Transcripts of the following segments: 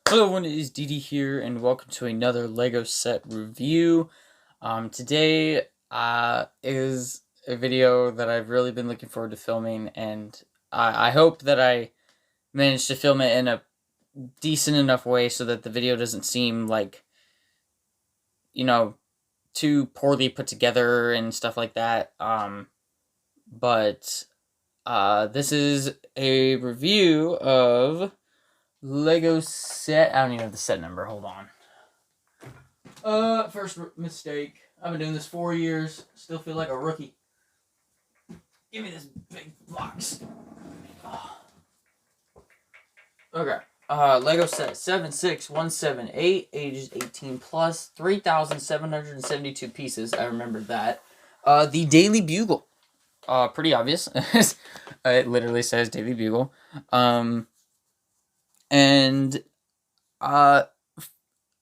Hello everyone, it is Didi here, and welcome to another LEGO set review. Today is a video that I've really been looking forward to filming, and I hope that I managed to film it in a decent enough way so that the video doesn't seem like, too poorly put together and stuff like that. But this is a review of Lego set. I don't even have the set number. Hold on. First mistake. I've been doing this 4 years. Still feel like a rookie. Give me this big box. Okay. Lego set 76178, ages 18 plus, 3,772 pieces. I remembered that. The Daily Bugle. Pretty obvious. It literally says Daily Bugle. And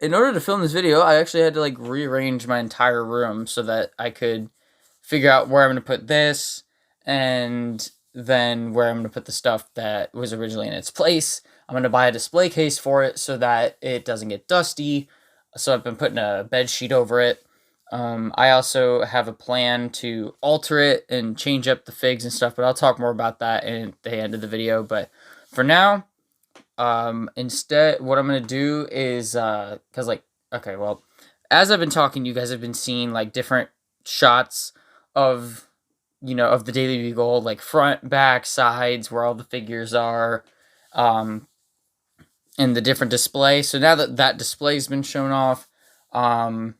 in order to film this video, I actually had to rearrange my entire room so that I could figure out where I'm going to put this and then where I'm going to put the stuff that was originally in its place. I'm going to buy a display case for it so that it doesn't get dusty. So I've been putting a bed sheet over it. I also have a plan to alter it and change up the figs and stuff, but I'll talk more about that at the end of the video. But for now, instead, what I'm going to do is, as I've been talking, you guys have been seeing, different shots of, of the Daily Bugle, front, back, sides, where all the figures are, and the different display. So now that that display's been shown off, I'm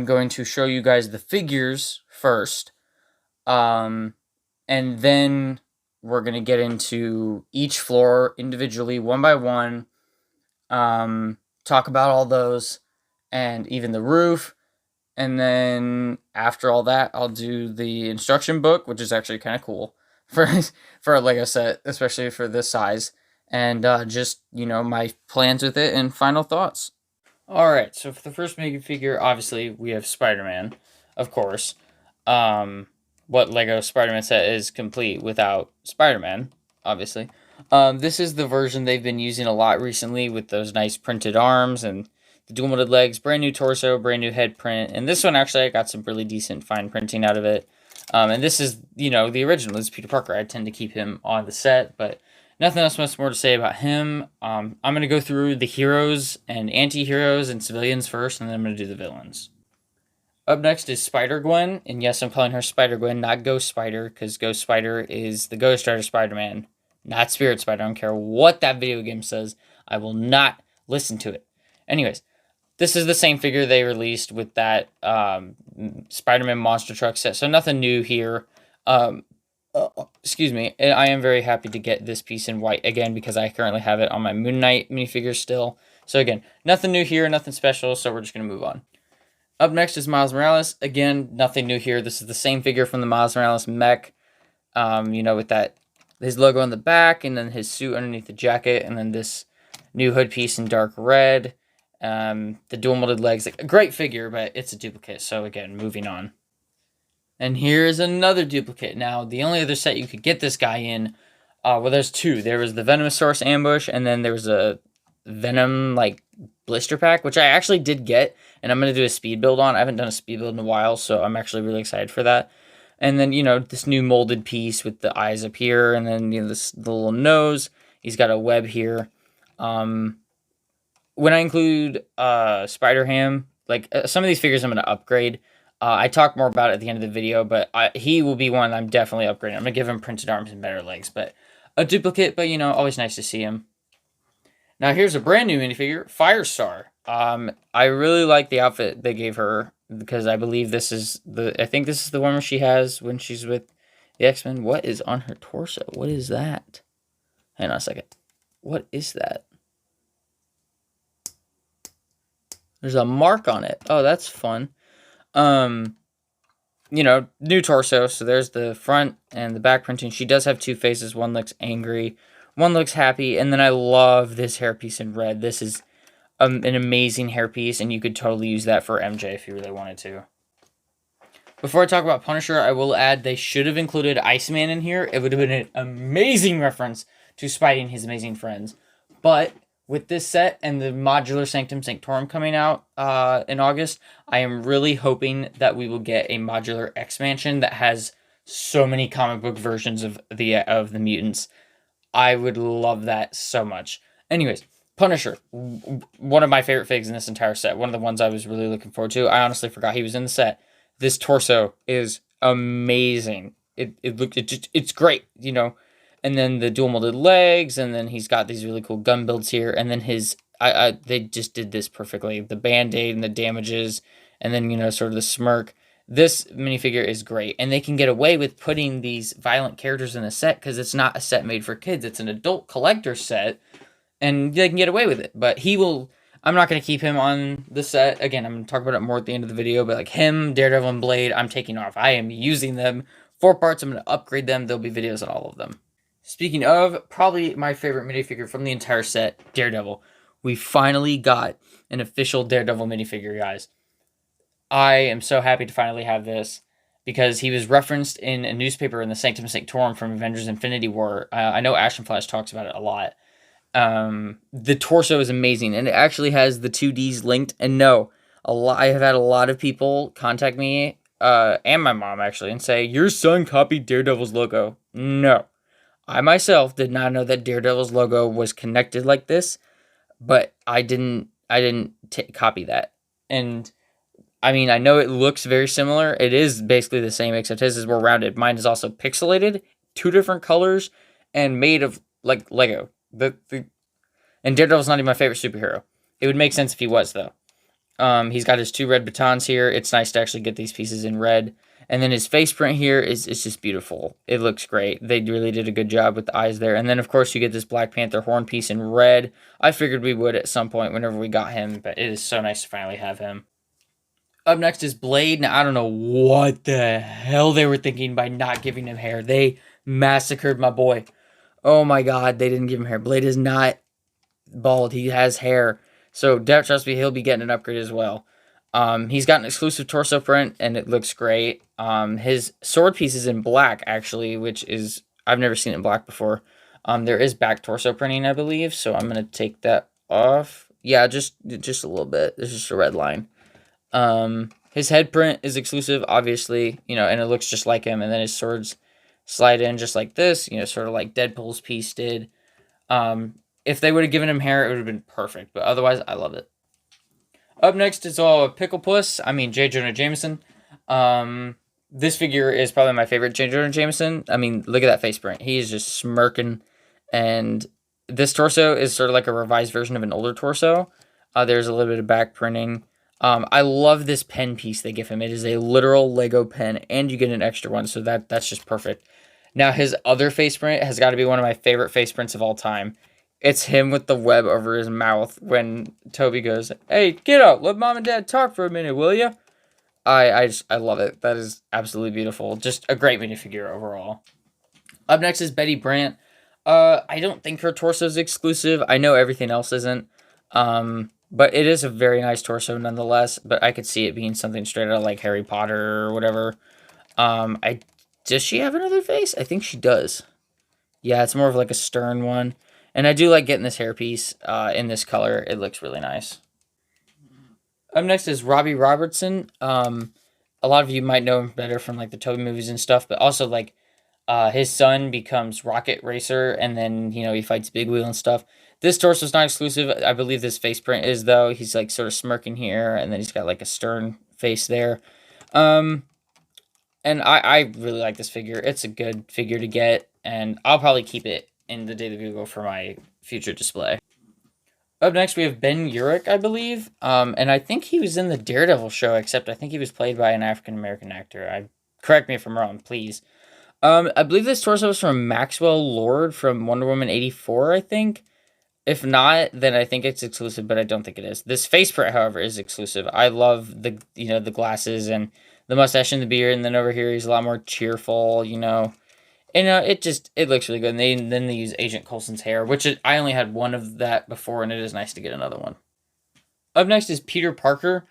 going to show you guys the figures first, and then we're going to get into each floor individually, one by one, talk about all those, and even the roof. And then after all that, I'll do the instruction book, which is actually kind of cool for a Lego set, especially for this size. And just, my plans with it and final thoughts. Alright, so for the first minifigure, obviously, we have SpiderMan, of course. What Lego SpiderMan set is complete without SpiderMan, obviously. This is the version they've been using a lot recently with those nice printed arms and the dual molded legs, brand new torso, brand new head print. And this one, actually, I got some really decent fine printing out of it. And this is, the original. This is Peter Parker. I tend to keep him on the set, but nothing else much more to say about him. I'm going to go through the heroes and anti-heroes and civilians first, and then I'm going to do the villains. Up next is Spider-Gwen, and yes, I'm calling her Spider-Gwen, not Ghost Spider, because Ghost Spider is the Ghost Rider Spider-Man, not Spirit Spider. I don't care what that video game says. I will not listen to it. Anyways, this is the same figure they released with that Spider-Man Monster Truck set, so nothing new here. Excuse me, I am very happy to get this piece in white again because I currently have it on my Moon Knight minifigure still. So again, nothing new here, nothing special, so we're just going to move on. Up next is Miles Morales. Again, nothing new here. This is the same figure from the Miles Morales mech. With that, his logo on the back, and then his suit underneath the jacket, and then this new hood piece in dark red. The dual molded legs. A great figure, but it's a duplicate. So again, moving on. And here is another duplicate. Now, the only other set you could get this guy in, there's two. There was the Venomsaurus ambush, and then there was a Venom, blister pack, which I actually did get, and I'm going to do a speed build on. I haven't done a speed build in a while, so I'm actually really excited for that. And then, this new molded piece with the eyes up here, and then, the little nose. He's got a web here. When I include Spider-Ham, some of these figures I'm going to upgrade. I talk more about it at the end of the video, but he will be one I'm definitely upgrading. I'm going to give him printed arms and better legs, but a duplicate, but, always nice to see him. Now, here's a brand new minifigure, Firestar. I really like the outfit they gave her because I believe this is I think this is the one where she has when she's with the X-Men. What is on her torso? What is that? Hang on a second. What is that? There's a mark on it. Oh, that's fun. New torso. So there's the front and the back printing. She does have two faces. One looks angry. One looks happy. And then I love this hairpiece in red. This is an amazing hairpiece, and you could totally use that for MJ if you really wanted to. Before I talk about Punisher, I will add they should have included Iceman in here. It would have been an amazing reference to Spidey and his amazing friends. But with this set and the modular Sanctum Sanctorum coming out in August, I am really hoping that we will get a modular X-Mansion that has so many comic book versions of the mutants. I would love that so much. Anyways, Punisher, one of my favorite figs in this entire set. One of the ones I was really looking forward to. I honestly forgot he was in the set. This torso is amazing. It's great, you know. And then the dual molded legs, and then he's got these really cool gun builds here, and then his they just did this perfectly. The band-aid and the damages, and then sort of the smirk. This minifigure is great, and they can get away with putting these violent characters in a set because it's not a set made for kids. It's an adult collector set, and they can get away with it. But he will. I'm not going to keep him on the set. Again, I'm going to talk about it more at the end of the video, but like him, Daredevil, and Blade, I'm taking off. I am using them. 4 parts, I'm going to upgrade them. There'll be videos on all of them. Speaking of, probably my favorite minifigure from the entire set, Daredevil. We finally got an official Daredevil minifigure, guys. I am so happy to finally have this because he was referenced in a newspaper in the Sanctum Sanctorum from Avengers Infinity War. I know Ash and Flash talks about it a lot. The torso is amazing, and it actually has the 2Ds linked. And no, I have had a lot of people contact me, and my mom actually, and say, your son copied Daredevil's logo. No. I myself did not know that Daredevil's logo was connected like this, but I didn't copy that. And I mean, I know it looks very similar. It is basically the same, except his is more rounded. Mine is also pixelated, 2 different colors, and made of like Lego. And Daredevil's not even my favorite superhero. It would make sense if he was, though. He's got his 2 red batons here. It's nice to actually get these pieces in red. And then his face print here is just beautiful. It looks great. They really did a good job with the eyes there. And then, of course, you get this Black Panther horn piece in red. I figured we would at some point whenever we got him, but it is so nice to finally have him. Up next is Blade. Now, I don't know what the hell they were thinking by not giving him hair. They massacred my boy. Oh my god, they didn't give him hair. Blade is not bald. He has hair. So, trust me, he'll be getting an upgrade as well. He's got an exclusive torso print, and it looks great. His sword piece is in black, actually, which is... I've never seen it in black before. There is back torso printing, I believe, so I'm going to take that off. Yeah, just a little bit. There's just a red line. His head print is exclusive, obviously, and it looks just like him, and then his swords slide in just like this, sort of like Deadpool's piece did. If they would have given him hair, it would have been perfect, but otherwise, I love it. Up next is Pickle Puss. I mean, J. Jonah Jameson. This figure is probably my favorite J. Jonah Jameson. I mean, look at that face print. He is just smirking. And this torso is sort of like a revised version of an older torso. There's a little bit of back printing. I love this pen piece they give him. It is a literal Lego pen, and you get an extra one, so that's just perfect. Now, his other face print has got to be one of my favorite face prints of all time. It's him with the web over his mouth when Toby goes, hey, get out, let mom and dad talk for a minute, will ya? I love it. That is absolutely beautiful. Just a great minifigure overall. Up next is Betty Brant. I don't think her torso is exclusive. I know everything else isn't. But it is a very nice torso nonetheless. But I could see it being something straight out of like Harry Potter or whatever. Does she have another face? I think she does. Yeah, it's more of like a stern one. And I do like getting this hairpiece in this color. It looks really nice. Up next is Robbie Robertson. A lot of you might know him better from like the Toby movies and stuff, but also like his son becomes Rocket Racer, and then he fights Big Wheel and stuff. This torso is not exclusive. I believe this face print is, though. He's like sort of smirking here, and then he's got like a stern face there. And I really like this figure. It's a good figure to get, and I'll probably keep it in the Daily Bugle for my future display. Up next, we have Ben Urich, I believe. And I think he was in the Daredevil show, except I think he was played by an African-American actor. Correct me if I'm wrong, please. I believe this torso was from Maxwell Lord from Wonder Woman 84, I think. If not, then I think it's exclusive, but I don't think it is. This face print, however, is exclusive. I love the glasses and the mustache and the beard, and then over here he's a lot more cheerful, And it looks really good. And then they use Agent Coulson's hair, which I only had one of that before, and it is nice to get another one. Up next is Peter Parker.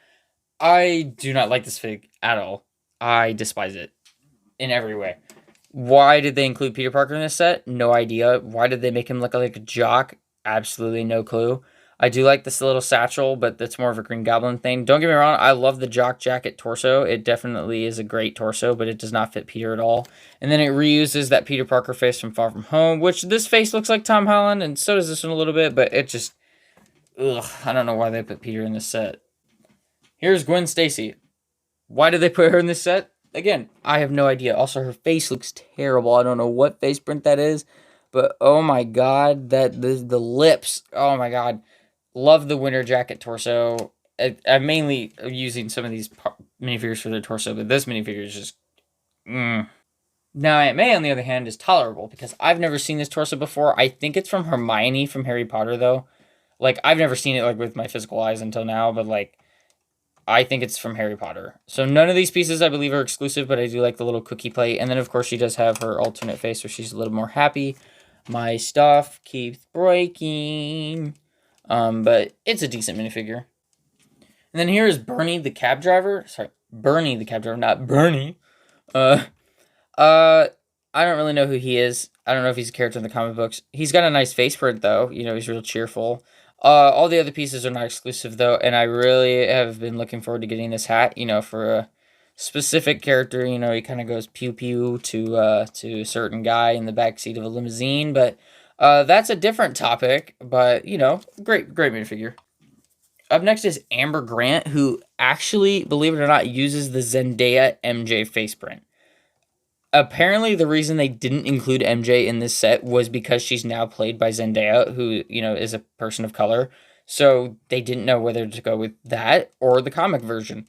I do not like this fig at all. I despise it in every way. Why did they include Peter Parker in this set? No idea. Why did they make him look like a jock? absolutely no clue. I do like this little satchel, but that's more of a Green Goblin thing. Don't get me wrong, I love the Jock Jacket torso. It definitely is a great torso, but it does not fit Peter at all. And then it reuses that Peter Parker face from Far From Home, which this face looks like Tom Holland, and so does this one a little bit, but it just, ugh, I don't know why they put Peter in this set. Here's Gwen Stacy. Why did they put her in this set? Again, I have no idea. Also, her face looks terrible. I don't know what face print that is, but oh my god, that the lips. Oh my god, love the winter jacket torso. I'm mainly using some of these minifigures for the torso, but this minifigure is just. Now, Aunt May, on the other hand, is tolerable because I've never seen this torso before. I think it's from Hermione from Harry Potter, though. Like, I've never seen it like with my physical eyes until now, but like, I think it's from Harry Potter. So none of these pieces, I believe, are exclusive, but I do like the little cookie plate. And then, of course, she does have her alternate face where she's a little more happy. My stuff keeps breaking. But it's a decent minifigure. And then here is Bernie the cab driver. Sorry, Bernie the cab driver, not Bernie. I don't really know who he is. I don't know if he's a character in the comic books. He's got a nice face print, though. You know, he's real cheerful. All the other pieces are not exclusive, though, and I really have been looking forward to getting this hat, you know, for a specific character. You know, he kind of goes pew-pew to a certain guy in the backseat of a limousine, but that's a different topic, but, you know, great minifigure. Up next is Amber Grant, who actually, believe it or not, uses the Zendaya MJ face print. Apparently, the reason they didn't include MJ in this set was because she's now played by Zendaya, who, you know, is a person of color. So they didn't know whether to go with that or the comic version.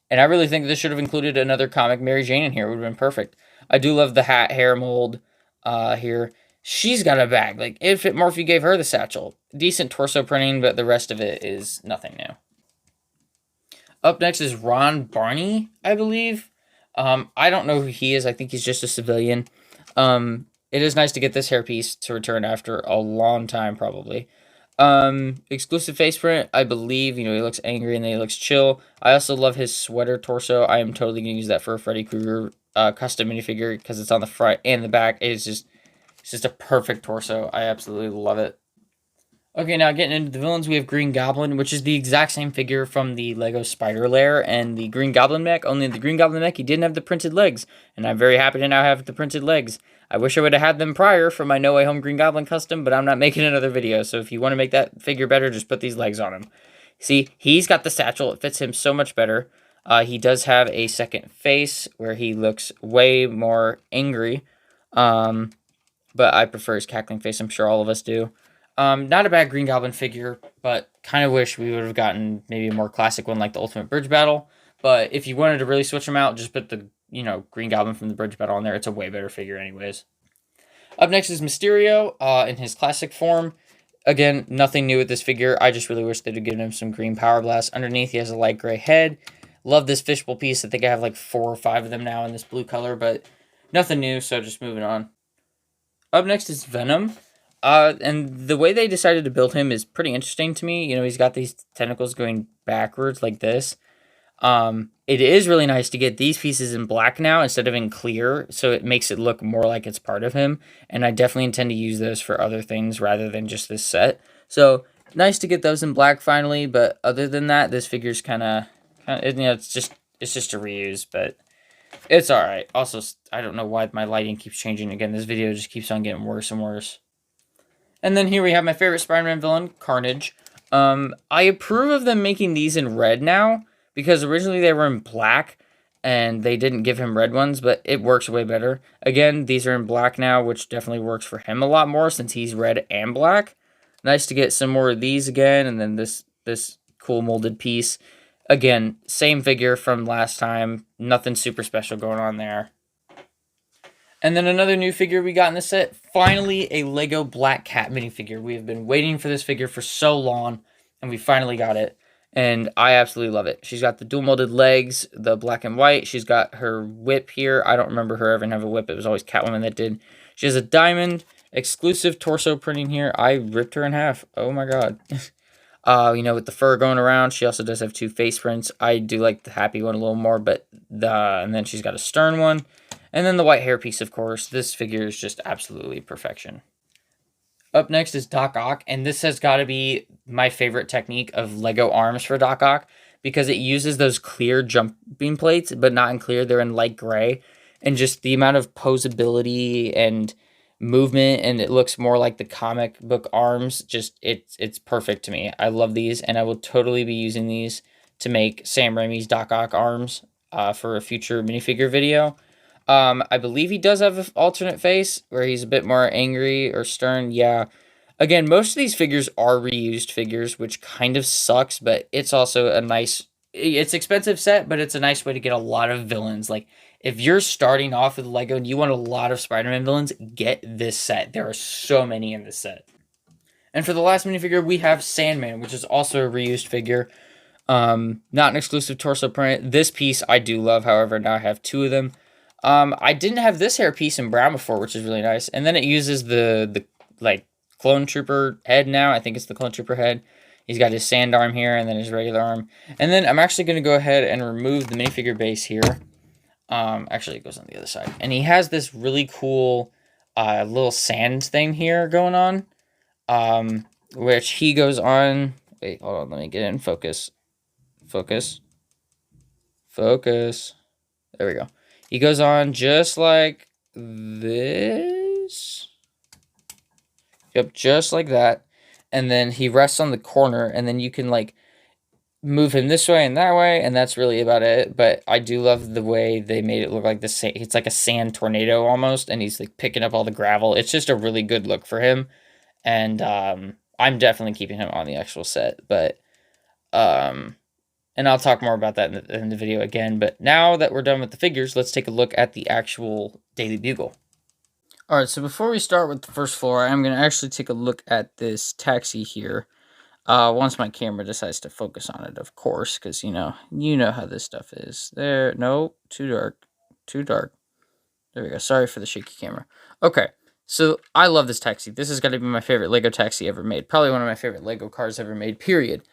And I really think this should have included another comic Mary Jane in here. It would have been perfect. I do love the hat hair mold here. She's got a bag. Like, it'd fit more if you gave her the satchel. Decent torso printing, but the rest of it is nothing new. Up next is Ron Barney, I believe. I don't know who he is. I think he's just a civilian. It is nice to get this hairpiece to return after a long time, probably. Exclusive face print, I believe. You know, he looks angry and then he looks chill. I also love his sweater torso. I am totally going to use that for a Freddy Krueger custom minifigure because it's on the front and the back. It's just a perfect torso. I absolutely love it. Okay, now getting into the villains, we have Green Goblin, which is the exact same figure from the Lego Spider Lair and the Green Goblin mech, only in the Green Goblin mech, he didn't have the printed legs, and I'm very happy to now have the printed legs. I wish I would have had them prior for my No Way Home Green Goblin custom, but I'm not making another video, so if you want to make that figure better, just put these legs on him. See, he's got the satchel, it fits him so much better. He does have a second face where he looks way more angry, but I prefer his cackling face, I'm sure all of us do. Not a bad Green Goblin figure, but kind of wish we would have gotten maybe a more classic one like the Ultimate Bridge Battle. But if you wanted to really switch them out, just put the, you know, Green Goblin from the Bridge Battle on there. It's a way better figure anyways. Up next is Mysterio in his classic form. Again, nothing new with this figure. I just really wish they'd have given him some green Power Blast. Underneath, he has a light gray head. Love this fishbowl piece. I think I have like 4 or 5 of them now in this blue color, but nothing new, so just moving on. Up next is Venom. And the way they decided to build him is pretty interesting to me. You know, he's got these tentacles going backwards like this. It is really nice to get these pieces in black now instead of in clear, so it makes it look more like it's part of him. And I definitely intend to use those for other things rather than just this set. So nice to get those in black finally. But other than that, this figure's kind of, you know, it's just a reuse, but it's all right. Also, I don't know why my lighting keeps changing again. This video just keeps on getting worse and worse. And then here we have my favorite Spider-Man villain, Carnage. I approve of them making these in red now, because originally they were in black, and they didn't give him red ones, but it works way better. Again, these are in black now, which definitely works for him a lot more, since he's red and black. Nice to get some more of these again, and then this cool molded piece. Again, same figure from last time, nothing super special going on there. And then another new figure we got in this set, finally a Lego Black Cat minifigure. We have been waiting for this figure for so long, and we finally got it. And I absolutely love it. She's got the dual molded legs, the black and white. She's got her whip here. I don't remember her ever having a whip. It was always Catwoman that did. She has a diamond exclusive torso printing here. I ripped her in half. Oh my god. You know, with the fur going around. She also does have 2 face prints. I do like the happy one a little more, but and then she's got a stern one. And then the white hairpiece, of course. This figure is just absolutely perfection. Up next is Doc Ock, and this has got to be my favorite technique of Lego arms for Doc Ock because it uses those clear jumping plates, but not in clear, they're in light gray. And just the amount of posability and movement, and it looks more like the comic book arms. Just it's perfect to me. I love these, and I will totally be using these to make Sam Raimi's Doc Ock arms for a future minifigure video. I believe he does have an alternate face where he's a bit more angry or stern. Yeah. Again, most of these figures are reused figures, which kind of sucks, but it's also a nice, it's expensive set, but it's a nice way to get a lot of villains. Like, if you're starting off with Lego and you want a lot of Spider-Man villains, get this set. There are so many in this set. And for the last minifigure, we have Sandman, which is also a reused figure. Not an exclusive torso print. This piece I do love, however, now I have two of them. I didn't have this hair piece in brown before, which is really nice. And then it uses the like clone trooper head now. I think it's the clone trooper head. He's got his sand arm here and then his regular arm. And then I'm actually going to go ahead and remove the minifigure base here. Actually it goes on the other side. And he has this really cool little sand thing here going on. Which he goes on. Wait, hold on, let me get in focus. Focus. Focus. There we go. He goes on just like this. Yep, just like that. And then he rests on the corner, and then you can, like, move him this way and that way, and that's really about it. But I do love the way they made it look like it's like a sand tornado almost, and he's, like, picking up all the gravel. It's just a really good look for him. And I'm definitely keeping him on the actual set. But and I'll talk more about that in the video again. But now that we're done with the figures, let's take a look at the actual Daily Bugle. Alright, so before we start with the first floor, I'm going to actually take a look at this taxi here. Once my camera decides to focus on it, of course, because, you know how this stuff is. There, no, too dark, too dark. There we go. Sorry for the shaky camera. Okay, so I love this taxi. This has got to be my favorite Lego taxi ever made. Probably one of my favorite Lego cars ever made, period.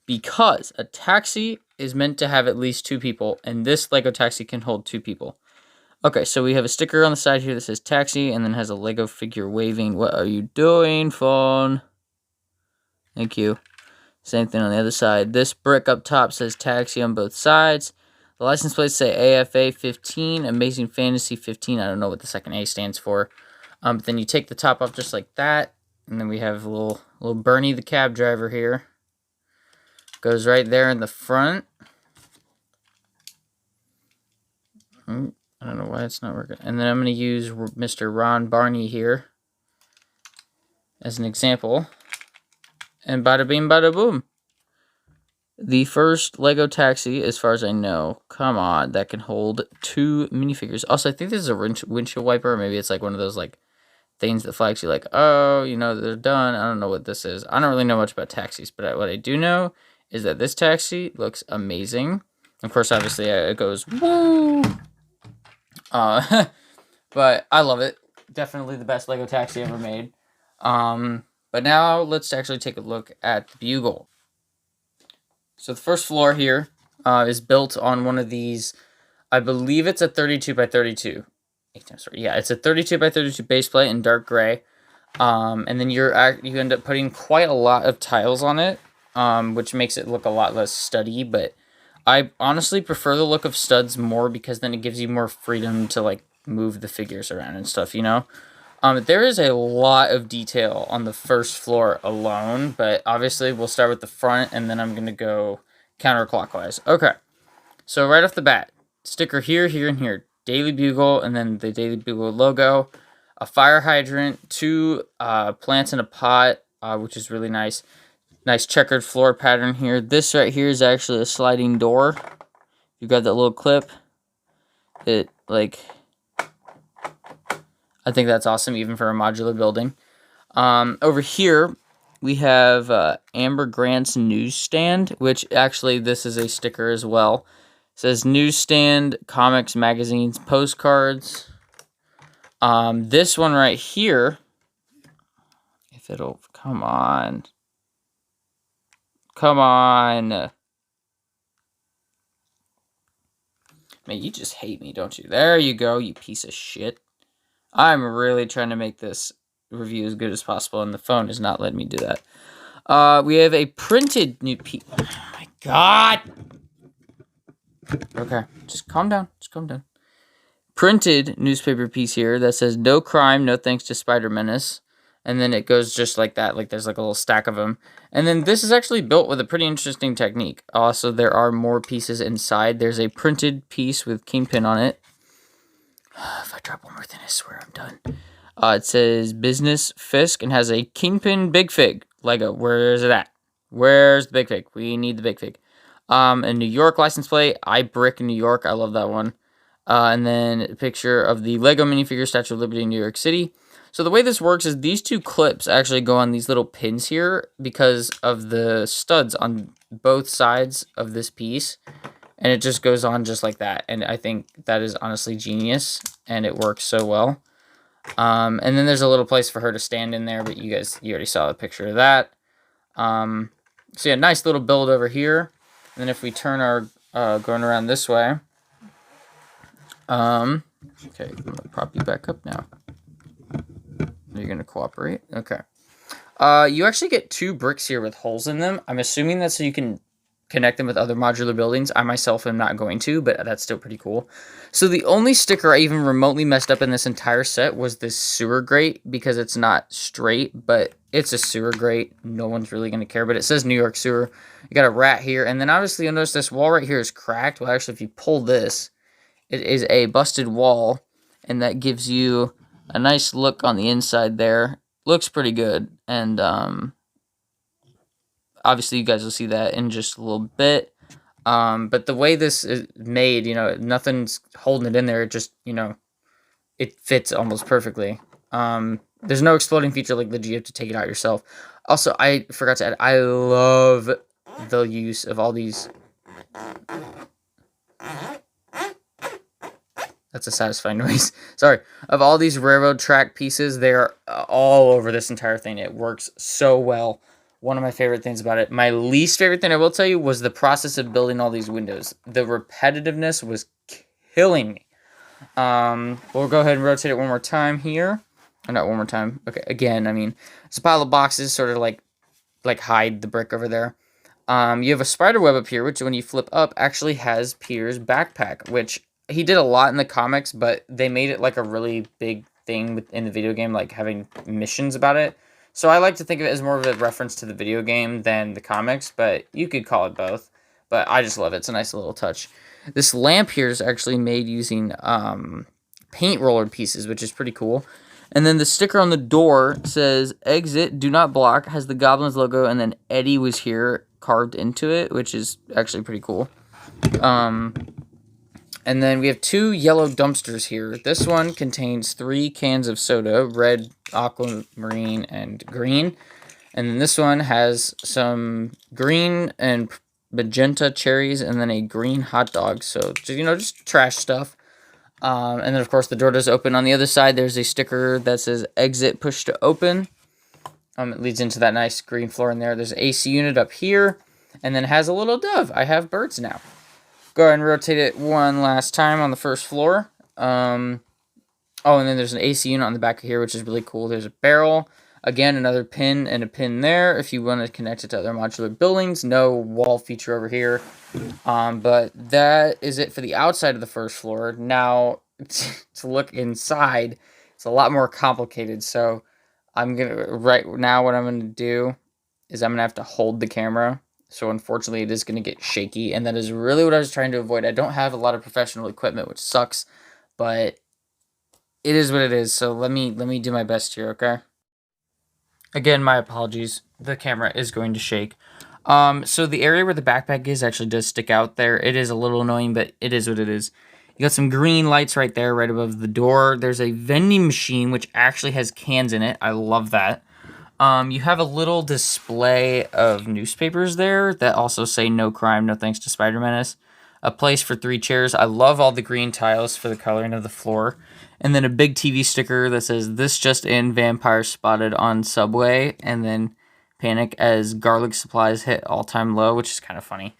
Because a taxi is meant to have at least two people, and this Lego taxi can hold two people. Okay, so we have a sticker on the side here that says taxi, and then has a Lego figure waving. What are you doing, phone? Thank you. Same thing on the other side. This brick up top says taxi on both sides. The license plates say AFA 15, Amazing Fantasy 15. I don't know what the second A stands for. But then you take the top off just like that, and then we have a little Bernie the cab driver here. Goes right there in the front. I don't know why it's not working. And then I'm going to use Mr. Ron Barney here as an example. And bada bing, bada boom. The first Lego taxi, as far as I know, come on, that can hold two minifigures. Also, I think this is a windshield wiper. Maybe it's like one of those like things that flags you like, oh, they're done. I don't know what this is. I don't really know much about taxis, but what I do know is that this taxi looks amazing. Of course, obviously, it goes, woo! But I love it. Definitely the best Lego taxi ever made. But now let's actually take a look at the Bugle. So the first floor here is built on one of these, I believe it's a 32 by 32. Yeah, it's a 32 by 32 base plate in dark gray. And then you end up putting quite a lot of tiles on it, which makes it look a lot less studdy, but I honestly prefer the look of studs more because then it gives you more freedom to like move the figures around and stuff, There is a lot of detail on the first floor alone, but obviously we'll start with the front and then I'm going to go counterclockwise. Okay, so right off the bat, sticker here, here, and here. Daily Bugle, and then the Daily Bugle logo. A fire hydrant, two plants in a pot, which is really nice. Nice checkered floor pattern here. This right here is actually a sliding door. You've got that little clip. I think that's awesome, even for a modular building. Over here, we have Amber Grant's newsstand, which actually this is a sticker as well. It says newsstand, comics, magazines, postcards. This one right here, if it'll, come on. Come on. Man, you just hate me, don't you? There you go, you piece of shit. I'm really trying to make this review as good as possible, and the phone is not letting me do that. We have a printed new piece. Oh my god! Okay, just calm down. Just calm down. Printed newspaper piece here that says "No crime, no thanks to SpiderMan," and then it goes just like that. Like there's like a little stack of them, and then this is actually built with a pretty interesting technique. Also, there are more pieces inside. There's a printed piece with Kingpin on it. If I drop one more thing, I swear I'm done. It says Business Fisk and has a Kingpin Big Fig Lego. Where is it at? Where's the Big Fig? We need the Big Fig. A New York license plate. I Brick New York. I love that one. And then a picture of the Lego minifigure Statue of Liberty in New York City. So the way this works is these two clips actually go on these little pins here because of the studs on both sides of this piece. And it just goes on just like that. And I think that is honestly genius. And it works so well. And then there's a little place for her to stand in there. But you already saw a picture of that. So yeah, nice little build over here. And then if we turn our going around this way. Okay, I'm going to prop you back up now. You're going to cooperate? Okay. You actually get 2 bricks here with holes in them. I'm assuming that's so you can connect them with other modular buildings. I myself am not going to, but that's still pretty cool. So the only sticker I even remotely messed up in this entire set was this sewer grate because it's not straight, but it's a sewer grate. No one's really going to care, but it says New York Sewer. You got a rat here, and then obviously you'll notice this wall right here is cracked. Well, actually, if you pull this, it is a busted wall, and that gives you a nice look on the inside there. Looks pretty good, and obviously, you guys will see that in just a little bit. But the way this is made, nothing's holding it in there. It just, it fits almost perfectly. There's no exploding feature like you have to take it out yourself. Also, I forgot to add, I love the use of all these. That's a satisfying noise. Sorry. Of all these railroad track pieces, they're all over this entire thing. It works so well. One of my favorite things about it. My least favorite thing I will tell you was the process of building all these windows. The repetitiveness was killing me. We'll go ahead and rotate it one more time here. Or not one more time. Okay, again, it's a pile of boxes, sort of like hide the brick over there. You have a spider web up here, which when you flip up actually has Peter's backpack, which he did a lot in the comics, but they made it like a really big thing in the video game, like having missions about it. So I like to think of it as more of a reference to the video game than the comics, but you could call it both. But I just love it. It's a nice little touch. This lamp here is actually made using paint roller pieces, which is pretty cool. And then the sticker on the door says, "Exit, do not block," has the Goblin's logo, and then Eddie was here carved into it, which is actually pretty cool. And then we have 2 yellow dumpsters here. This one contains 3 cans of soda, red, aquamarine, and green. And then this one has some green and magenta cherries and then a green hot dog. So, just trash stuff. And then, of course, the door does open. On the other side, there's a sticker that says "Exit, push to open." It leads into that nice green floor in there. There's an AC unit up here. And then it has a little dove. I have birds now. Go ahead and rotate it one last time on the first floor. And then there's an AC unit on the back of here, which is really cool. There's a barrel. Again, another pin and a pin there if you want to connect it to other modular buildings. No wall feature over here. But that is it for the outside of the first floor. Now, to look inside, it's a lot more complicated. So right now what I'm going to do is I'm going to have to hold the camera. So unfortunately, it is going to get shaky, and that is really what I was trying to avoid. I don't have a lot of professional equipment, which sucks, but it is what it is. So let me do my best here, okay? Again, my apologies. The camera is going to shake. So the area where the backpack is actually does stick out there. It is a little annoying, but it is what it is. You got some green lights right there, right above the door. There's a vending machine, which actually has cans in it. I love that. You have a little display of newspapers there that also say "No crime, no thanks to SpiderMan." A place for 3 chairs. I love all the green tiles for the coloring of the floor. And then a big TV sticker that says "This just in, vampire spotted on subway." And then panic as garlic supplies hit all-time low, which is kind of funny.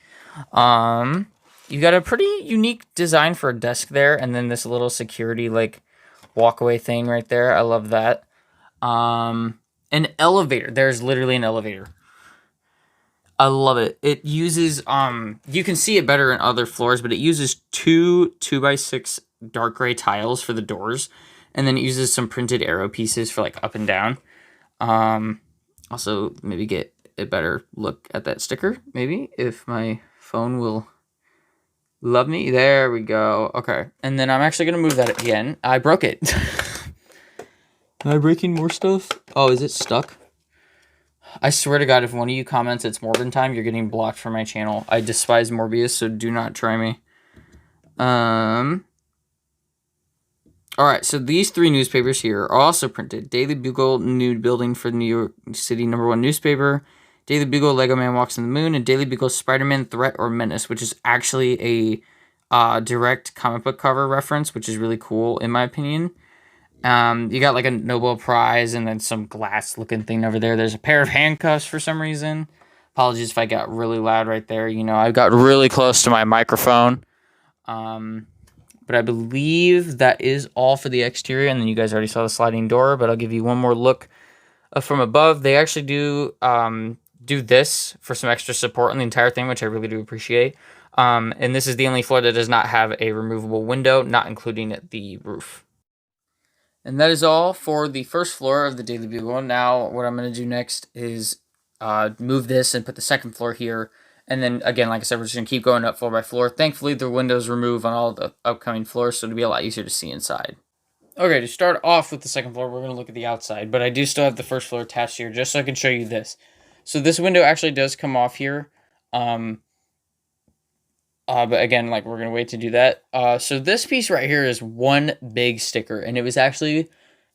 You got a pretty unique design for a desk there. And then this little security walkaway thing right there. I love that. An elevator. There's literally an elevator. I love it. It uses you can see it better in other floors, but it uses two 2x6 dark gray tiles for the doors, and then it uses some printed arrow pieces for like up and down. Also maybe get a better look at that sticker, maybe, if my phone will love me. There we go. Okay. And then I'm actually gonna move that again. I broke it. Am I breaking more stuff? Oh, is it stuck? I swear to God, if one of you comments it's Morbin time, you're getting blocked from my channel. I despise Morbius, so do not try me. Alright, so these 3 newspapers here are also printed. Daily Bugle, nude building for the New York City #1 newspaper. Daily Bugle, Lego Man Walks on the Moon. And Daily Bugle, SpiderMan, Threat or Menace, which is actually a direct comic book cover reference, which is really cool, in my opinion. You got like a Nobel Prize and then some glass looking thing over there. There's a pair of handcuffs for some reason. Apologies if I got really loud right there. You know, I got really close to my microphone. But I believe that is all for the exterior. And then you guys already saw the sliding door, but I'll give you one more look from above. They actually do this for some extra support on the entire thing, which I really do appreciate. And this is the only floor that does not have a removable window, not including the roof. And that is all for the first floor of the Daily Bugle. Now, what I'm going to do next is move this and put the second floor here. And then, again, like I said, we're just going to keep going up floor by floor. Thankfully, the windows remove on all the upcoming floors, so it'll be a lot easier to see inside. Okay, to start off with the second floor, we're going to look at the outside. But I do still have the first floor attached here, just so I can show you this. So this window actually does come off here. But again, like, we're going to wait to do that. So this piece right here is one big sticker, and it was actually,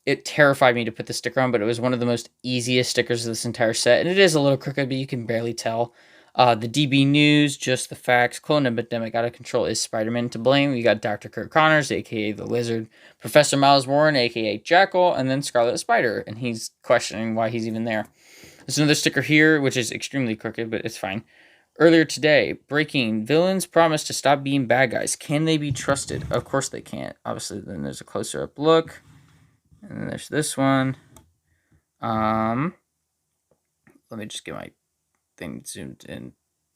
it terrified me to put the sticker on, but it was one of the most easiest stickers of this entire set, and it is a little crooked, but you can barely tell. The DB News, Just the Facts, Clone Epidemic Out of Control, Is Spider-Man to Blame? You got Dr. Kurt Connors, a.k.a. The Lizard, Professor Miles Warren, a.k.a. Jackal, and then Scarlet Spider, and he's questioning why he's even there. There's another sticker here, which is extremely crooked, but it's fine. Earlier today, breaking, villains promise to stop being bad guys. Can they be trusted? Of course they can't. Obviously, then there's a closer up look. And then there's this one. Let me just get my thing zoomed in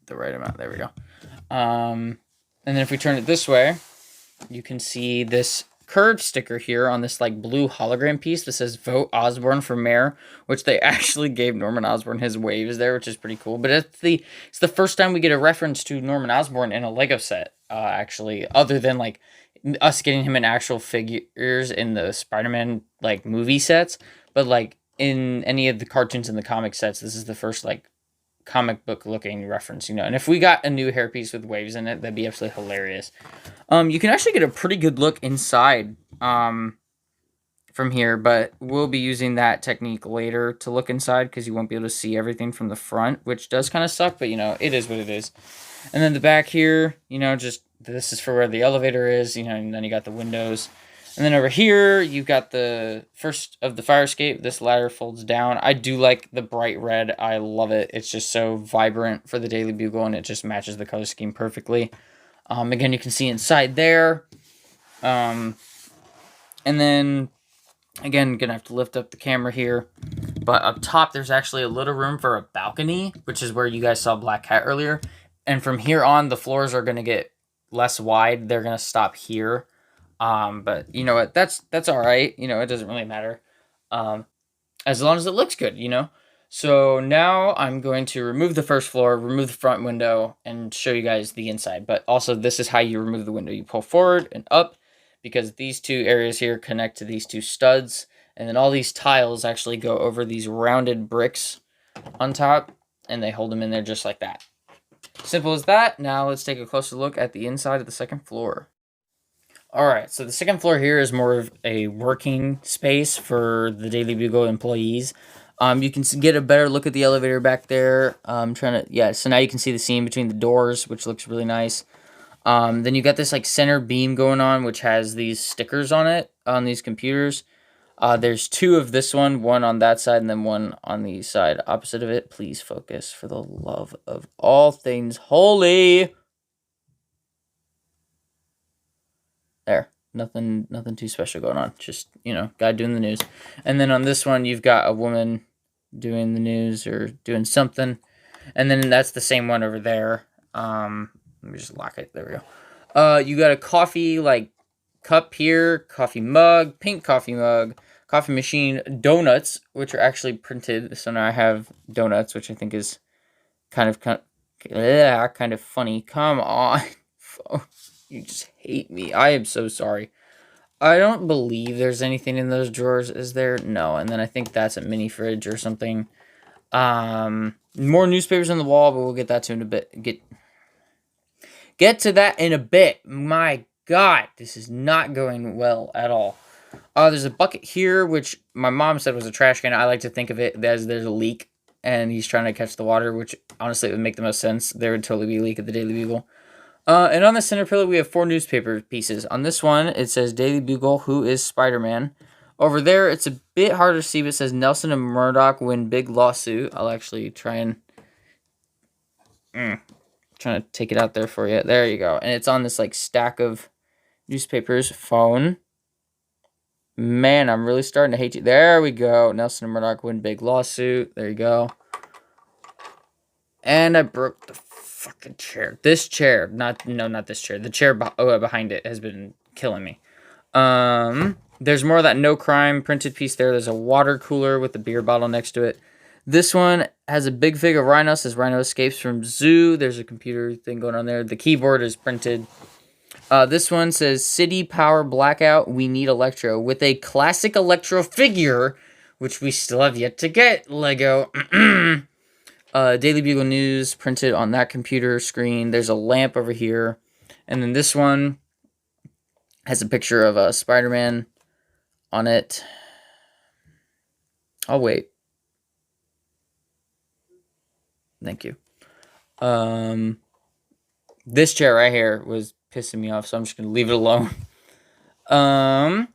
the right amount. There we go. And then if we turn it this way, you can see this curved sticker here on this like blue hologram piece that says "Vote Osborn for Mayor," which they actually gave Norman Osborn his waves there, which is pretty cool. But it's the first time we get a reference to Norman Osborn in a Lego set, actually, other than like us getting him in actual figures in the Spider-Man like movie sets. But like in any of the cartoons and the comic sets, this is the first like comic book looking reference, you know. And if we got a new hairpiece with waves in it, that'd be absolutely hilarious. You can actually get a pretty good look inside from here, but we'll be using that technique later to look inside because you won't be able to see everything from the front, which does kind of suck, but you know, it is what it is. And then the back here, you know, just this is for where the elevator is, you know, and then you got the windows. And then over here, you've got the first of the fire escape. This ladder folds down. I do like the bright red. I love it. It's just so vibrant for the Daily Bugle, and it just matches the color scheme perfectly. Again, you can see inside there. And then, again, gonna have to lift up the camera here. But up top, there's actually a little room for a balcony, which is where you guys saw Black Cat earlier. And from here on, the floors are gonna get less wide. They're gonna stop here. But you know what? That's all right. You know, it doesn't really matter. As long as it looks good, you know. So now I'm going to remove the first floor, remove the front window, and show you guys the inside. But also, this is how you remove the window. You pull forward and up, because these two areas here connect to these two studs. And then all these tiles actually go over these rounded bricks on top, and they hold them in there just like that. Simple as that. Now let's take a closer look at the inside of the second floor. Alright, so the second floor here is more of a working space for the Daily Bugle employees. You can get a better look at the elevator back there. So now you can see the seam between the doors, which looks really nice. Then you got this like center beam going on, which has these stickers on it, on these computers. There's two of this one on that side, and then one on the side opposite of it. Please focus for the love of all things holy. There. Nothing too special going on. Just, guy doing the news. And then on this one, you've got a woman doing the news or doing something. And then that's the same one over there. Let me just lock it. There we go. You got a coffee, cup here, coffee mug, pink coffee mug, coffee machine, donuts, which are actually printed. So now I have donuts, which I think is kind of funny. Come on. You just hate me. I am so sorry. I don't believe there's anything in those drawers. Is there? No. And then I think that's a mini fridge or something. More newspapers on the wall, but we'll get that to in a bit. Get to that in a bit. My God, this is not going well at all. There's a bucket here, which my mom said was a trash can. I like to think of it as there's a leak, and he's trying to catch the water, which honestly would make the most sense. There would totally be a leak at the Daily Bugle. And on the center pillar, we have 4 newspaper pieces. On this one, it says Daily Bugle, who is Spider-Man. Over there, it's a bit harder to see, but it says Nelson and Murdoch win big lawsuit. I'll actually try and... trying to take it out there for you. There you go. And it's on this, stack of newspapers. Phone. Man, I'm really starting to hate you. There we go. Nelson and Murdoch win big lawsuit. There you go. And I broke the fucking chair. This chair. Not this chair. The chair behind it has been killing me. There's more of that no crime printed piece there. There's a water cooler with a beer bottle next to it. This one has a big fig of Rhino. Says Rhino escapes from zoo. There's a computer thing going on there. The keyboard is printed. This one says City Power Blackout. We need Electro with a classic Electro figure, which we still have yet to get. Lego. Daily Bugle News printed on that computer screen. There's a lamp over here. And then this one has a picture of Spider-Man on it. I'll wait. Thank you. This chair right here was pissing me off, so I'm just going to leave it alone. And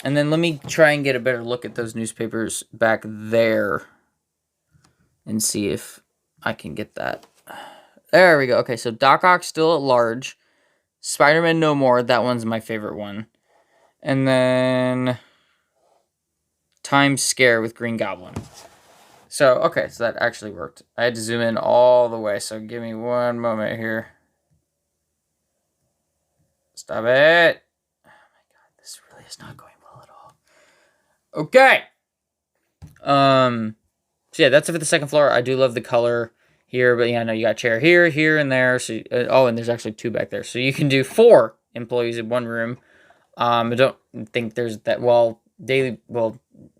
then let me try and get a better look at those newspapers back there and see if I can get that. There we go. Okay, so Doc Ock still at large. Spider-Man No More. That one's my favorite one. And then Times Scare with Green Goblin. So, okay, so that actually worked. I had to zoom in all the way, so give me one moment here. Stop it. Oh my God, this really is not going well at all. Okay. So yeah, that's it for the second floor. I do love the color here, but yeah, no, you got a chair here, here, and there. So, and there's actually 2 back there. So you can do 4 employees in one room. I don't think there's that,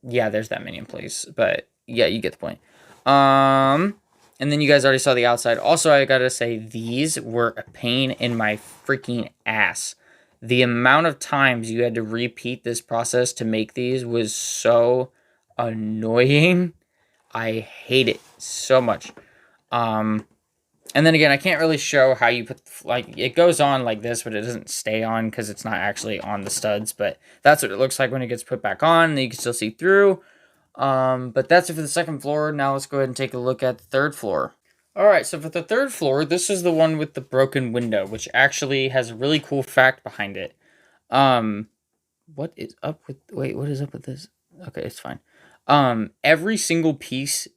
yeah, there's that many employees, but yeah, you get the point. And then you guys already saw the outside. Also, I gotta say, these were a pain in my freaking ass. The amount of times you had to repeat this process to make these was so annoying. I hate it so much. And then again, I can't really show how you put, it goes on like this, but it doesn't stay on because it's not actually on the studs. But that's what it looks like when it gets put back on. And you can still see through. But that's it for the second floor. Now let's go ahead and take a look at the third floor. Alright, so for the third floor, this is the one with the broken window, which actually has a really cool fact behind it. What is up with this? Okay, it's fine. Every single piece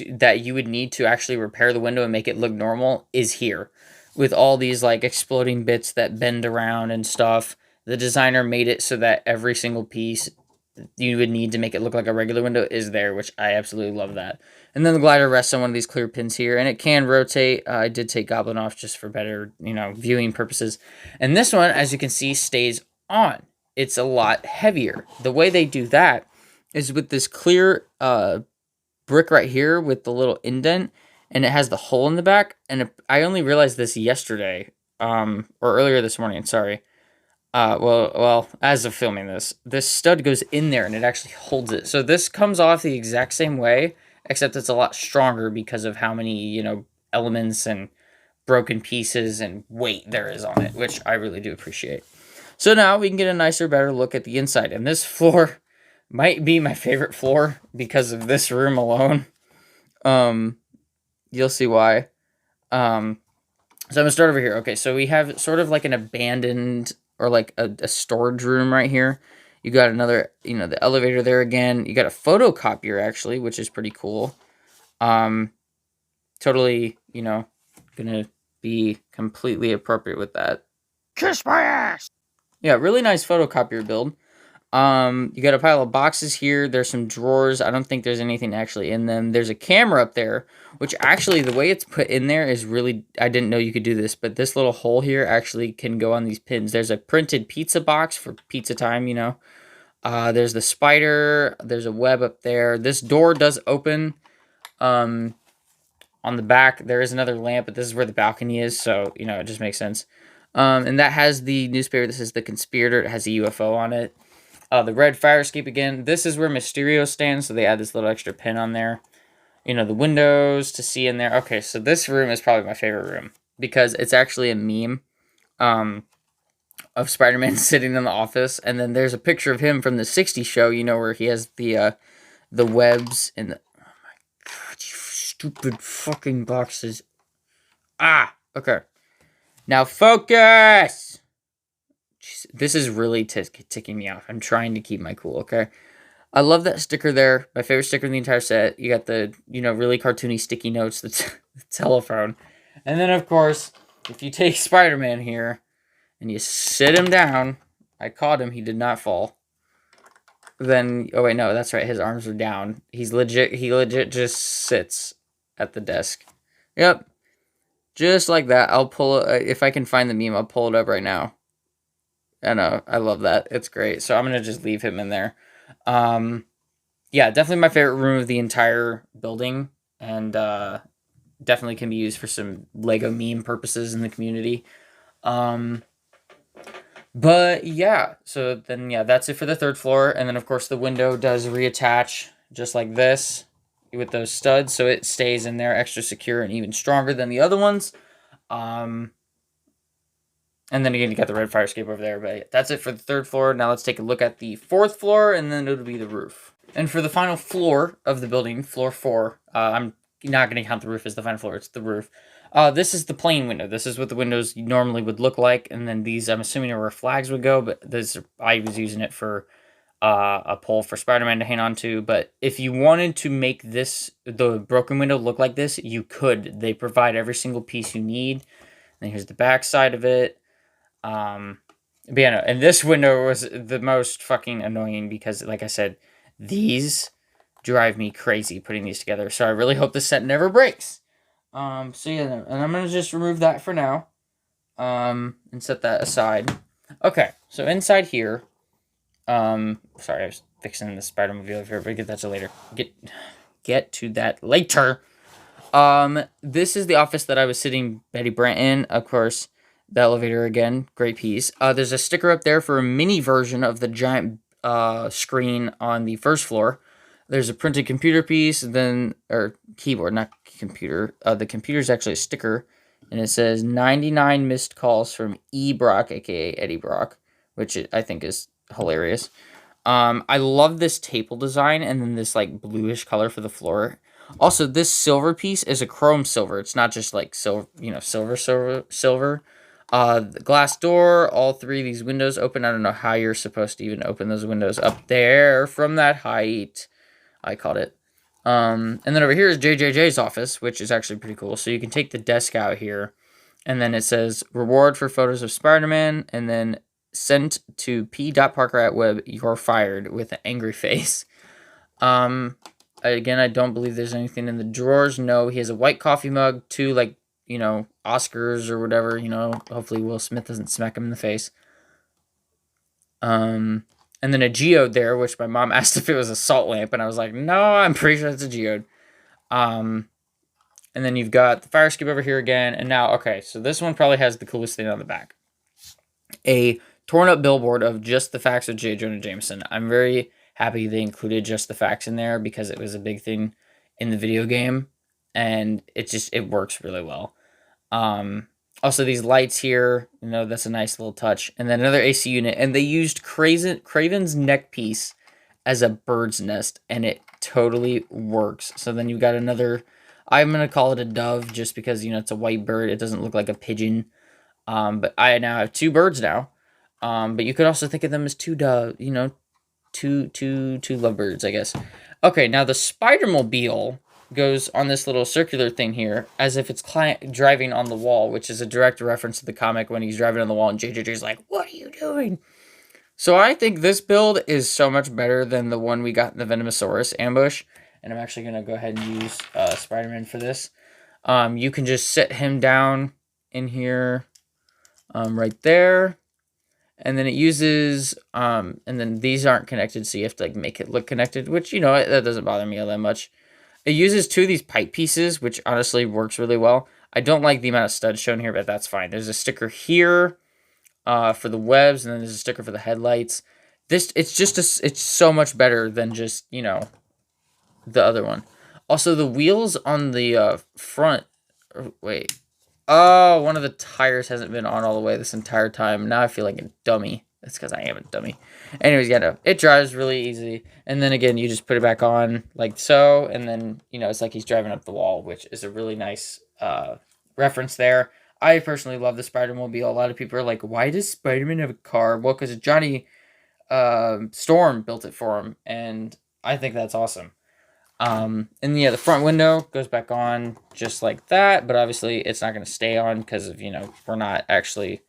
that you would need to actually repair the window and make it look normal is here. With all these, exploding bits that bend around and stuff. The designer made it so that every single piece you would need to make it look like a regular window is there, which I absolutely love that. And then the glider rests on one of these clear pins here, and it can rotate. I did take Goblin off just for better, viewing purposes. And this one, as you can see, stays on. It's a lot heavier. The way they do that is with this clear brick right here with the little indent, and it has the hole in the back. And I only realized this yesterday, or earlier this morning, sorry. Well, as of filming this stud goes in there and it actually holds it. So this comes off the exact same way, except it's a lot stronger because of how many, elements and broken pieces and weight there is on it, which I really do appreciate. So now we can get a nicer, better look at the inside. And this floor might be my favorite floor because of this room alone. You'll see why. So I'm going to start over here. Okay, so we have sort of like an abandoned or like a storage room right here. You got another, the elevator there again. You got a photocopier actually, which is pretty cool. Totally, gonna be completely appropriate with that. Kiss my ass! Yeah, really nice photocopier build. You got a pile of boxes here. There's some drawers. I don't think there's anything actually in them. There's a camera up there, which actually the way it's put in there is really, I didn't know you could do this, but this little hole here actually can go on these pins. There's a printed pizza box for pizza time, There's the spider. There's a web up there. This door does open. On the back, there is another lamp, but this is where the balcony is, so, it just makes sense. And that has the newspaper. This is the Conspirator. It has a UFO on it. The red fire escape again. This is where Mysterio stands, so they add this little extra pin on there. The windows to see in there. Okay, so this room is probably my favorite room because it's actually a meme of Spider-Man sitting in the office, and then there's a picture of him from the '60s show, where he has the webs and the... Oh my god, you stupid fucking boxes. Ah, okay. Now focus! This is really ticking me off. I'm trying to keep my cool, okay? I love that sticker there. My favorite sticker in the entire set. You got the, really cartoony sticky notes, the telephone. And then, of course, if you take Spider-Man here and you sit him down, I caught him. He did not fall. Then, oh wait, no, that's right. His arms are down. He legit just sits at the desk. Yep. Just like that. I'll pull it. If I can find the meme, I'll pull it up right now. I love that. It's great. So I'm going to just leave him in there. Yeah, definitely my favorite room of the entire building. And definitely can be used for some Lego meme purposes in the community. But yeah, so then, yeah, that's it for the third floor. And then, of course, the window does reattach just like this with those studs. So it stays in there extra secure and even stronger than the other ones. And then again, you got the red fire escape over there. But yeah, that's it for the third floor. Now let's take a look at the fourth floor, and then it'll be the roof. And for the final floor of the building, floor 4, I'm not going to count the roof as the final floor. It's the roof. This is the plain window. This is what the windows normally would look like. And then these, I'm assuming, are where flags would go. But this, I was using it for a pole for Spider-Man to hang on to. But if you wanted to make this, the broken window, look like this, you could. They provide every single piece you need. And here's the back side of it. But yeah, no, and this window was the most fucking annoying because, like I said, these drive me crazy putting these together. So I really hope this set never breaks. So yeah, and I'm gonna just remove that for now, and set that aside. Okay, so inside here, sorry, I was fixing the Spider-Mobile over here, but get that to later. Get to that later. This is the office that I was sitting Betty Brant in, of course. The elevator again, great piece. There's a sticker up there for a mini version of the giant screen on the first floor. There's a printed computer piece, or keyboard, not computer. The computer's actually a sticker, and it says 99 missed calls from E. Brock, aka Eddie Brock, which I think is hilarious. I love this table design, and then this like bluish color for the floor. Also, this silver piece is a chrome silver. It's not just like silver, silver. The glass door, all 3 of these windows open. I don't know how you're supposed to even open those windows up there from that height. I caught it. And then over here is JJJ's office, which is actually pretty cool. So you can take the desk out here, and then it says reward for photos of Spider-Man, and then sent to p.parker@web, you're fired, with an angry face. Again, I don't believe there's anything in the drawers. No, he has a white coffee mug, 2 like, Oscars or whatever, hopefully Will Smith doesn't smack him in the face. And then a geode there, which my mom asked if it was a salt lamp, and I was like, no, I'm pretty sure it's a geode. And then you've got the fire escape over here again, and now, okay, so this one probably has the coolest thing on the back. A torn up billboard of just the facts of J. Jonah Jameson. I'm very happy they included just the facts in there because it was a big thing in the video game, and it works really well. Also these lights here, that's a nice little touch. And then another AC unit, and they used Craven's neck piece as a bird's nest, and it totally works. So then you've got another, I'm going to call it a dove just because, it's a white bird. It doesn't look like a pigeon. But I now have 2 birds now. But you could also think of them as two lovebirds, I guess. Okay, now the Spider-Mobile goes on this little circular thing here, as if it's driving on the wall, which is a direct reference to the comic when he's driving on the wall and JJJ's like, "What are you doing?" So I think this build is so much better than the one we got in the Venomosaurus ambush. And I'm actually going to go ahead and use SpiderMan for this. You can just set him down in here right there. And then it uses, and then these aren't connected, so you have to like make it look connected, which, you know, that doesn't bother me all that much. It uses 2 of these pipe pieces, which honestly works really well. I don't like the amount of studs shown here, but that's fine. There's a sticker here for the webs, and then there's a sticker for the headlights. It's so much better than just, you know, the other one. Also, the wheels on the front, wait. Oh, one of the tires hasn't been on all the way this entire time. Now I feel like a dummy. That's because I am a dummy. Anyways, yeah, no, it drives really easy. And then again, you just put it back on like so. And then, you know, it's like he's driving up the wall, which is a really nice reference there. I personally love the Spider-Mobile. A lot of people are like, why does Spider-Man have a car? Well, because Johnny Storm built it for him. And I think that's awesome. And yeah, the front window goes back on just like that, but obviously it's not going to stay on because of, you know, we're not actually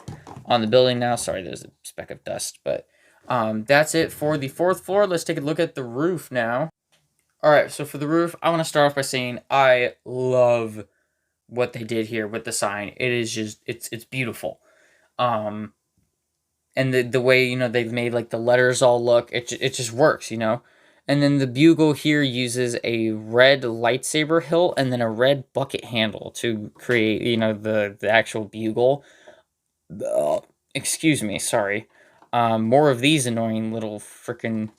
on the building now. Sorry, there's a speck of dust, but that's it for the 4th floor. Let's take a look at the roof now. All right, so for the roof, I want to start off by saying I love what they did here with the sign. It is just, it's beautiful. And the way, you know, they've made like the letters all look, it just works, you know. And then the Bugle here uses a red lightsaber hilt and then a red bucket handle to create, you know, the actual Bugle. Excuse me, sorry. More of these annoying little freaking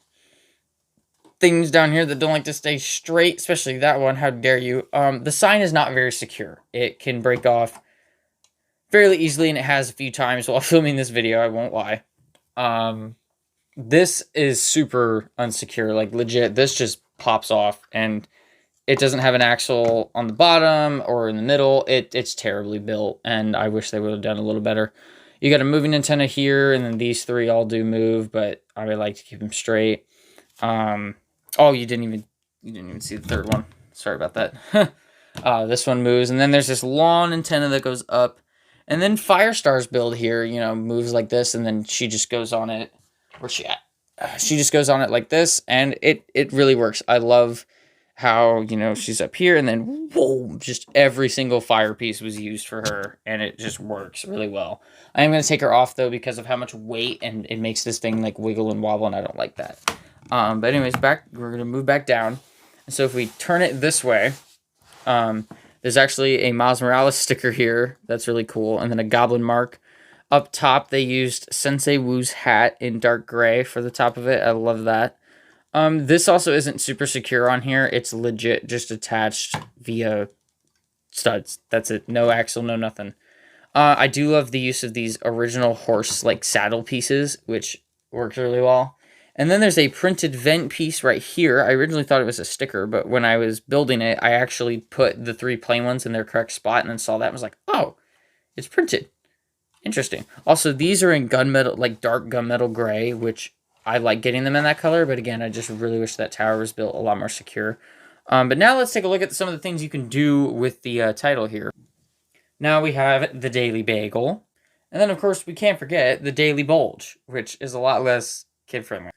things down here that don't like to stay straight, especially that one. How dare you? The sign is not very secure. It can break off fairly easily, and it has a few times while filming this video, I won't lie. This is super unsecure, like legit, this just pops off, and it doesn't have an axle on the bottom or in the middle. It's terribly built, and I wish they would have done a little better. You got a moving antenna here, and then these 3 all do move, but I would like to keep them straight. Oh, you didn't even see the 3rd one. Sorry about that. This one moves, and then there's this long antenna that goes up, and then Firestar's build here, you know, moves like this, and then she just goes on it. Where's she at? She just goes on it like this, and it really works. I love how, you know, she's up here, and then whoa, just every single fire piece was used for her, and it just works really well. I am going to take her off, though, because of how much weight, and it makes this thing, like, wiggle and wobble, and I don't like that. But anyways, we're going to move back down. And so if we turn it this way, there's actually a Miles Morales sticker here. That's really cool. And then a goblin mark. Up top, they used Sensei Wu's hat in dark gray for the top of it. I love that. This also isn't super secure on here. It's legit just attached via studs. That's it. No axle, no nothing. I do love the use of these original horse, like, saddle pieces, which works really well. And then there's a printed vent piece right here. I originally thought it was a sticker, but when I was building it, I actually put the 3 plain ones in their correct spot and then saw that and was like, oh, it's printed. Interesting. Also, these are in gunmetal, like dark gunmetal gray, which I like getting them in that color. But again, I just really wish that tower was built a lot more secure. But now let's take a look at some of the things you can do with the title here. Now we have the Daily Bagel. And then, of course, we can't forget the Daily Bulge, which is a lot less kid-friendly.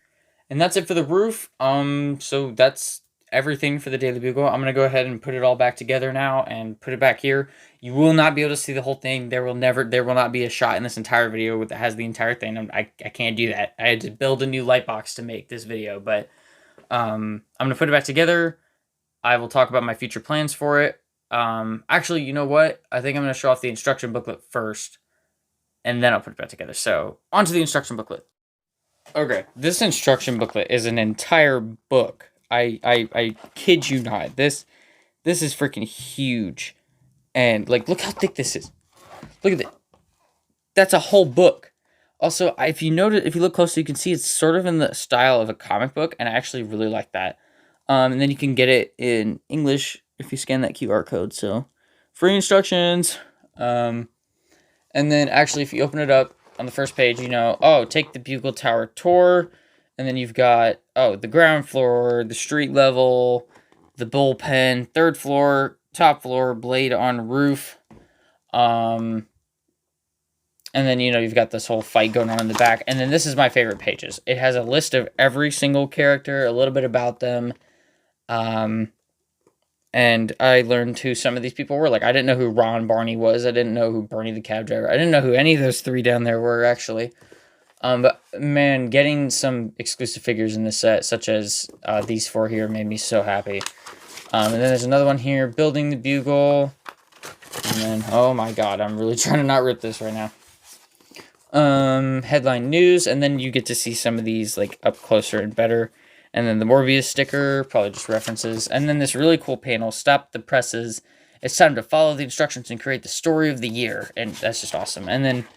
And that's it for the roof. So that's everything for the Daily Bugle. I'm going to go ahead and put it all back together now and put it back here. You will not be able to see the whole thing. There will not be a shot in this entire video that has the entire thing. I can't do that. I had to build a new light box to make this video, but I'm going to put it back together. I will talk about my future plans for it. Actually, you know what? I think I'm going to show off the instruction booklet first, and then I'll put it back together. So, onto the instruction booklet. Okay, this instruction booklet is an entire book. I kid you not. This is freaking huge. And, like, look how thick this is. Look at that. That's a whole book. Also, if you look closely, you can see it's sort of in the style of a comic book, and I actually really like that. And then you can get it in English if you scan that QR code. So, free instructions. And then, actually, if you open it up, on the first page, you know, oh, take the Bugle Tower tour. And then you've got, oh, the ground floor, the street level, the bullpen, third floor, top floor, blade on roof. And then, you know, you've got this whole fight going on in the back. And then this is my favorite pages. It has a list of every single character, a little bit about them. And I learned who some of these people were. Like, I didn't know who Ron Barney was. I didn't know who Bernie the cab driver. I didn't know who any of those three down there were, actually. But, man, getting some exclusive figures in this set, such as these four here, made me so happy. And then there's another one here, Building the Bugle. And then, oh my god, I'm really trying to not rip this right now. Headline news, and then you get to see some of these, like, up closer and better. And then the Morbius sticker, probably just references. And then this really cool panel, Stop the Presses. It's time to follow the instructions and create the story of the year. And that's just awesome. And then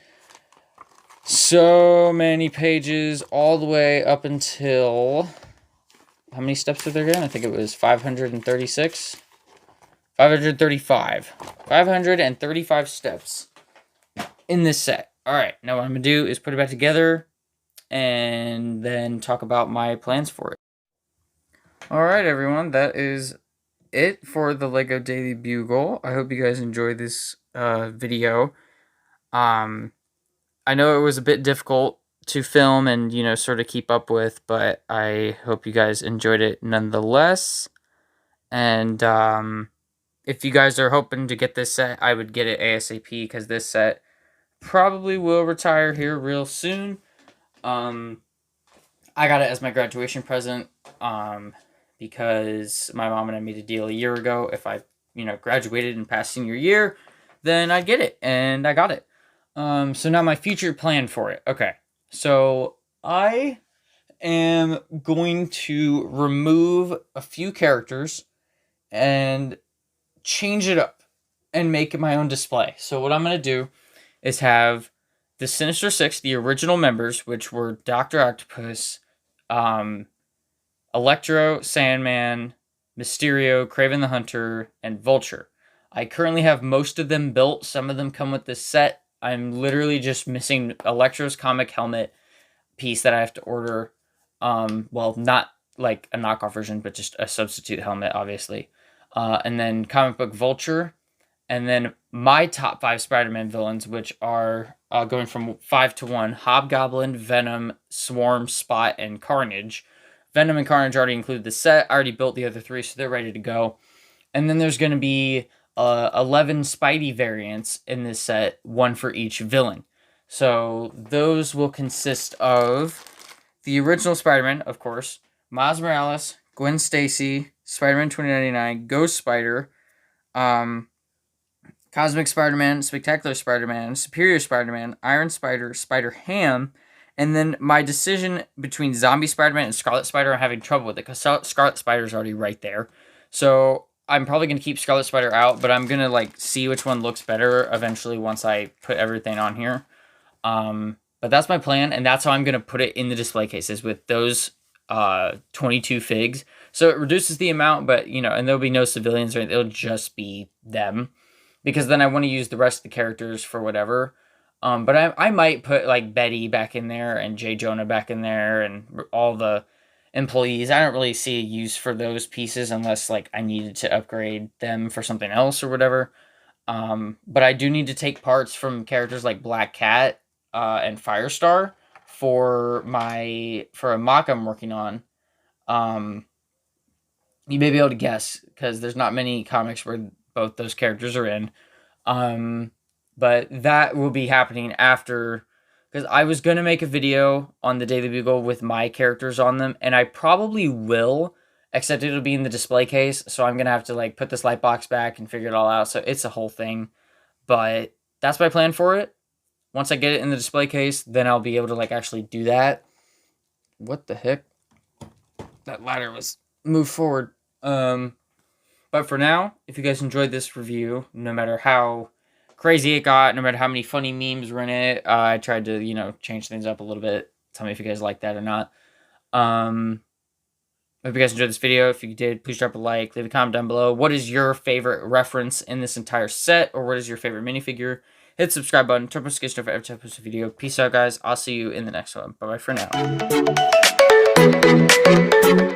so many pages all the way up until... How many steps are there again? I think it was 536. 535. 535 steps in this set. Alright, now what I'm going to do is put it back together and then talk about my plans for it. Alright, everyone, that is it for the LEGO Daily Bugle. I hope you guys enjoyed this video. I know it was a bit difficult to film and, you know, sort of keep up with, but I hope you guys enjoyed it nonetheless. And if you guys are hoping to get this set, I would get it ASAP, because this set probably will retire here real soon. I got it as my graduation present, because my mom and I made a deal a year ago. If I, you know, graduated and passed senior year, then I'd get it, and I got it. So now my future plan for it. Okay, so I am going to remove a few characters and change it up and make it my own display. So what I'm going to do is have the Sinister Six, the original members, which were Dr. Octopus, Electro, Sandman, Mysterio, Kraven the Hunter, and Vulture. I currently have most of them built. Some of them come with this set. I'm literally just missing Electro's comic helmet piece that I have to order. Well, not like a knockoff version, but just a substitute helmet, obviously. And then comic book Vulture. And then my top 5 Spider-Man villains, which are going from 5 to 1, Hobgoblin, Venom, Swarm, Spot, and Carnage. Venom and Carnage already include the set. I already built the other 3, so they're ready to go. And then there's going to be 11 Spidey variants in this set, 1 for each villain. So those will consist of the original Spider-Man, of course, Miles Morales, Gwen Stacy, Spider-Man 2099, Ghost Spider, Cosmic Spider-Man, Spectacular Spider-Man, Superior Spider-Man, Iron Spider, Spider-Ham, and then my decision between Zombie Spider-Man and Scarlet Spider, I'm having trouble with it, because Scarlet Spider's already right there. So I'm probably going to keep Scarlet Spider out, but I'm going to, like, see which one looks better eventually once I put everything on here. But that's my plan, and that's how I'm going to put it in the display cases, with those 22 figs. So it reduces the amount, but, you know, and there'll be no civilians, or it'll just be them. Because then I want to use the rest of the characters for whatever. But I might put, like, Betty back in there and J. Jonah back in there and all the employees. I don't really see a use for those pieces unless, like, I needed to upgrade them for something else or whatever. But I do need to take parts from characters like Black Cat and Firestar for a mock I'm working on. You may be able to guess, because there's not many comics where both those characters are in. But that will be happening after, because I was going to make a video on the Daily Bugle with my characters on them, and I probably will, except it'll be in the display case, so I'm going to have to, like, put this light box back and figure it all out, so it's a whole thing. But that's my plan for it. Once I get it in the display case, then I'll be able to, like, actually do that. What the heck? That ladder was moved forward. But for now, if you guys enjoyed this review, no matter how crazy it got, no matter how many funny memes were in it, I tried to, you know, change things up a little bit. Tell me if you guys like that or not. Hope you guys enjoyed this video. If you did, please drop a like, leave a comment down below. What is your favorite reference in this entire set, or what is your favorite minifigure? hit the subscribe button, turn notifications for every time I post a video. Peace out, guys. I'll see you in the next one. Bye-bye for now.